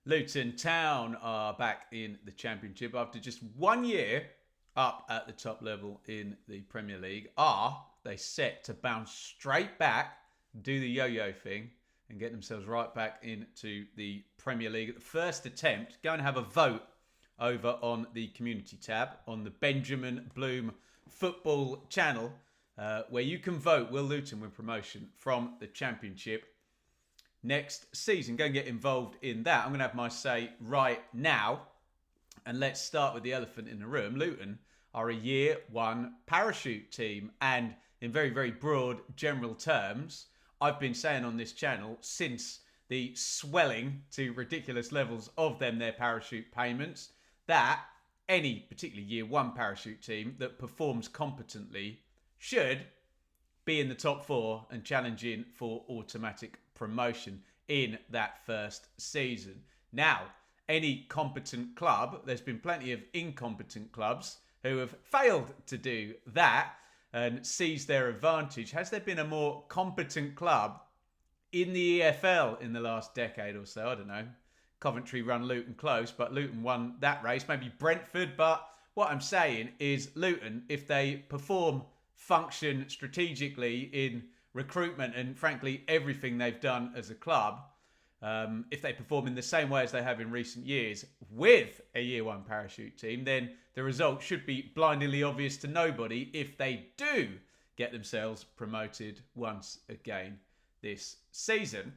Luton Town are back in the Championship after just 1 year up at the top level in the Premier League. Are they set to bounce straight back, do the yo-yo thing, and get themselves right back into the Premier League at the first attempt? Go and have a vote over on the community tab on the Benjamin Bloom Football channel, where you can vote. Will Luton win promotion from the Championship next season? Go and get involved in that. I'm going to have my say right now. And let's start with the elephant in the room. Luton are a year one parachute team. And in very, very broad general terms, I've been saying on this channel since the swelling to ridiculous levels of their parachute payments, that any particularly year one parachute team that performs competently should be in the top four and challenging for automatic promotion in that first season. Now, any competent club, there's been plenty of incompetent clubs who have failed to do that and seize their advantage. Has there been a more competent club in the EFL in the last decade or so? I don't know. Coventry run Luton close, but Luton won that race. Maybe Brentford, but what I'm saying is Luton, if they perform, function strategically in recruitment and frankly everything they've done as a club, if they perform in the same way as they have in recent years with a year one parachute team, then the result should be blindingly obvious to nobody if they do get themselves promoted once again this season.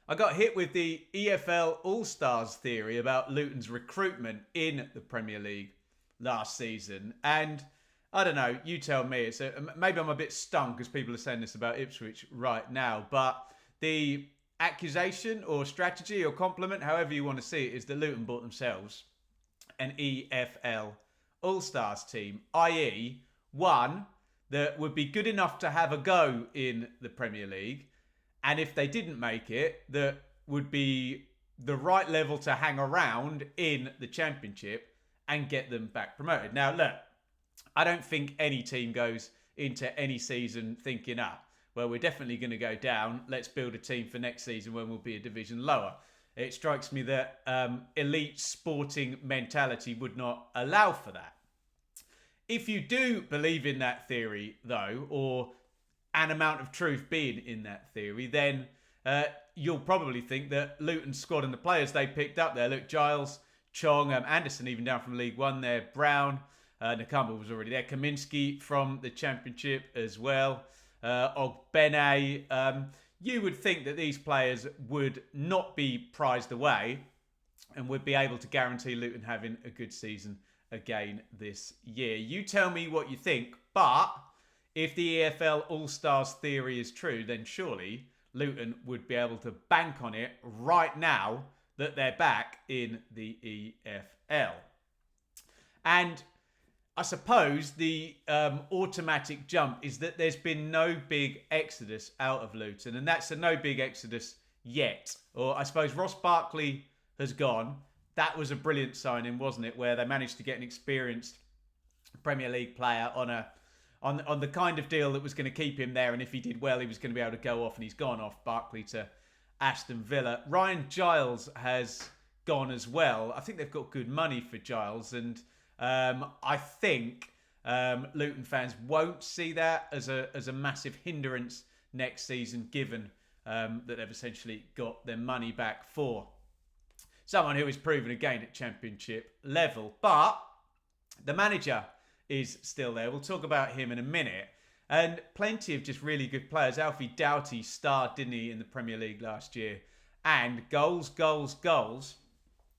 I got hit with the EFL All Stars theory about Luton's recruitment in the Premier League last season, and I don't know, you tell me. Maybe I'm a bit stung because people are saying this about Ipswich right now, but the accusation or strategy or compliment, however you want to see it, is that Luton bought themselves an EFL All Stars team, i.e. one that would be good enough to have a go in the Premier League, and if they didn't make it, that would be the right level to hang around in the Championship and get them back promoted. Now, look, I don't think any team goes into any season thinking, well, we're definitely going to go down. Let's build a team for next season when we'll be a division lower. It strikes me that elite sporting mentality would not allow for that. If you do believe in that theory, though, or an amount of truth being in that theory, then you'll probably think that Luton's squad and the players they picked up there, look, Giles, Chong, Anderson even down from League One there, Brown, Nakamba was already there, Kaminsky from the Championship as well, Ogbene. You would think that these players would not be prized away and would be able to guarantee Luton having a good season again this year. You tell me what you think, but if the EFL All-Stars theory is true, then surely Luton would be able to bank on it right now that they're back in the EFL. And I suppose the automatic jump is that there's been no big exodus out of Luton, and that's a no big exodus yet. Or I suppose Ross Barkley has gone. That was a brilliant signing, wasn't it? Where they managed to get an experienced Premier League player on the kind of deal that was going to keep him there, and if he did well, he was going to be able to go off, and he's gone off, Barkley to Aston Villa. Ryan Giles has gone as well. I think they've got good money for Giles, and I think Luton fans won't see that as a massive hindrance next season, given that they've essentially got their money back for someone who is proven again at Championship level. But the manager is still there. We'll talk about him in a minute. And plenty of just really good players. Alfie Doughty starred, didn't he, in the Premier League last year? And goals.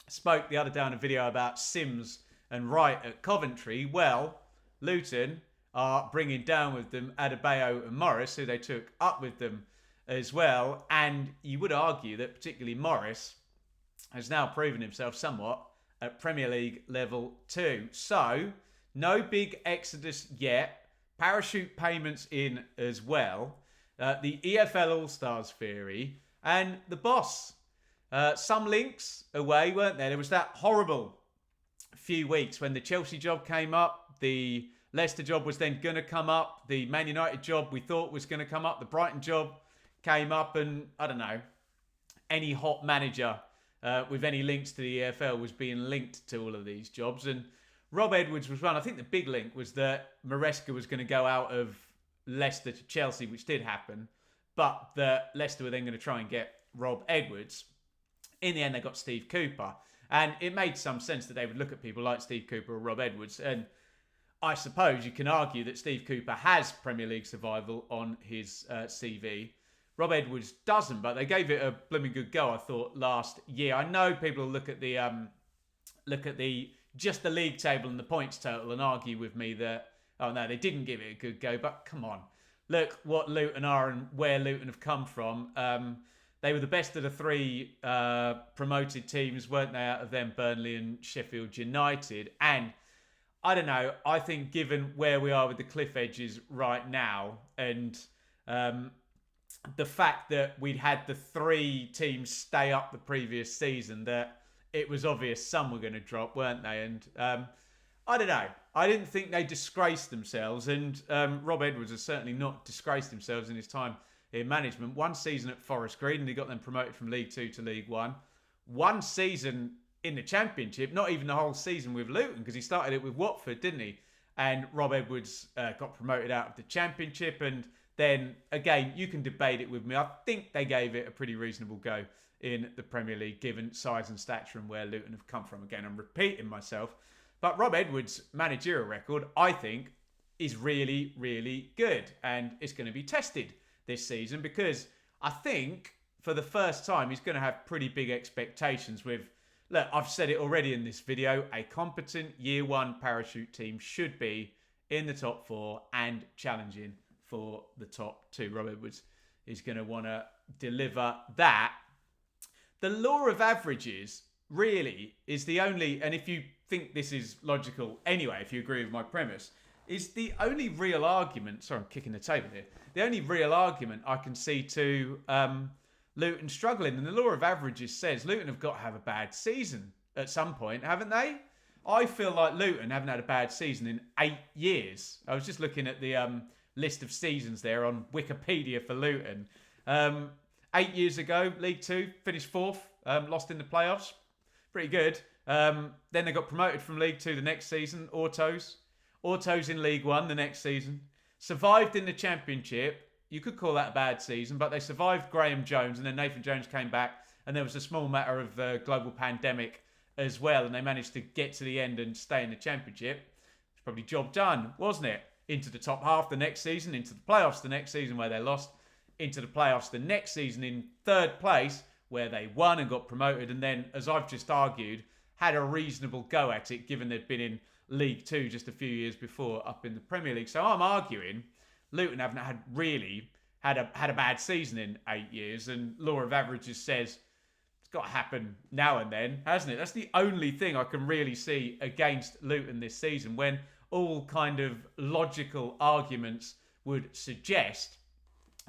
Spoke the other day on a video about Sims and Wright at Coventry. Well, Luton are bringing down with them Adebayo and Morris, who they took up with them as well. And you would argue that particularly Morris has now proven himself somewhat at Premier League level too. So, no big exodus yet. Parachute payments in as well. The EFL All Stars theory. And the boss. Some links away, weren't there? There was that horrible few weeks when the Chelsea job came up. The Leicester job was then going to come up. The Man United job we thought was going to come up. The Brighton job came up. And I don't know, any hot manager with any links to the EFL was being linked to all of these jobs. And Rob Edwards was one. I think the big link was that Maresca was going to go out of Leicester to Chelsea, which did happen, but that Leicester were then going to try and get Rob Edwards. In the end, they got Steve Cooper. And it made some sense that they would look at people like Steve Cooper or Rob Edwards. And I suppose you can argue that Steve Cooper has Premier League survival on his CV. Rob Edwards doesn't, but they gave it a blooming good go, I thought, last year. I know people look at the just the league table and the points total and argue with me that, oh no, they didn't give it a good go. But come on, look what Luton are and where Luton have come from. They were the best of the three promoted teams, weren't they, out of them, Burnley and Sheffield United. And I don't know, I think given where we are with the cliff edges right now and the fact that we'd had the three teams stay up the previous season, that it was obvious some were going to drop, weren't they? And I don't know. I didn't think they disgraced themselves. And Rob Edwards has certainly not disgraced himself in his time in management. One season at Forest Green and he got them promoted from League Two to League One. One season in the Championship, not even the whole season with Luton, because he started it with Watford, didn't he? And Rob Edwards got promoted out of the Championship. And then, again, you can debate it with me. I think they gave it a pretty reasonable go in the Premier League, given size and stature and where Luton have come from. Again, I'm repeating myself. But Rob Edwards' managerial record, I think, is really, really good. And it's going to be tested this season because I think for the first time he's going to have pretty big expectations with, look, I've said it already in this video, a competent year one parachute team should be in the top four and challenging for the top two. Rob Edwards is going to want to deliver that. The law of averages really is the only, and if you think this is logical anyway, if you agree with my premise, is the only real argument, sorry, I'm kicking the table here, the only real argument I can see to Luton struggling. And the law of averages says Luton have got to have a bad season at some point, haven't they? I feel like Luton haven't had a bad season in 8 years. I was just looking at the list of seasons there on Wikipedia for Luton. 8 years ago, League Two, finished fourth, lost in the playoffs. Pretty good. Then they got promoted from League Two the next season, Autos in League One the next season. Survived in the Championship. You could call that a bad season, but they survived Graham Jones, and then Nathan Jones came back, and there was a small matter of global pandemic as well, and they managed to get to the end and stay in the Championship. It's probably job done, wasn't it? Into the top half the next season, into the playoffs the next season where they lost, into the playoffs the next season in third place where they won and got promoted, and then, as I've just argued, had a reasonable go at it given they'd been in League Two just a few years before up in the Premier League. So I'm arguing Luton haven't had a bad season in 8 years, and law of averages says it's got to happen now and then, hasn't it? That's the only thing I can really see against Luton this season, when all kind of logical arguments would suggest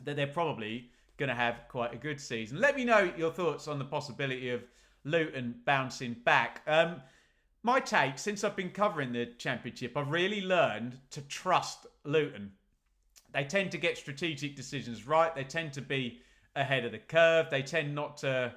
that they're probably going to have quite a good season. Let me know your thoughts on the possibility of Luton bouncing back. My take, since I've been covering the Championship, I've really learned to trust Luton. They tend to get strategic decisions right. They tend to be ahead of the curve. They tend not to,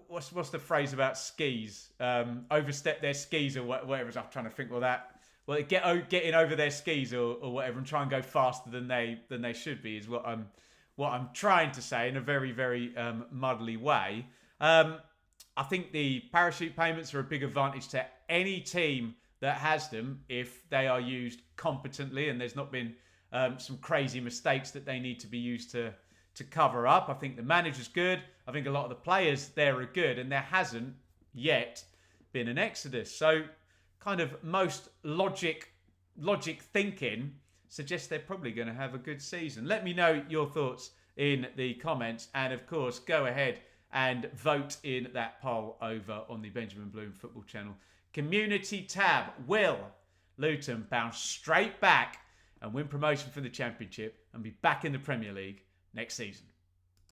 what's the phrase about skis? Overstep their skis or whatever. I'm trying to think of that. Well, getting over their skis or whatever and try and go faster than they should be is what I'm trying to say in a very, very muddly way. I think the parachute payments are a big advantage to any team that has them if they are used competently and there's not been some crazy mistakes that they need to be used to cover up. I think the manager's good. I think a lot of the players there are good, and there hasn't yet been an exodus. So kind of most logic thinking suggests they're probably going to have a good season. Let me know your thoughts in the comments, and of course go ahead and vote in that poll over on the Benjamin Bloom Football Channel community tab. Will Luton bounce straight back and win promotion from the Championship and be back in the Premier League next season?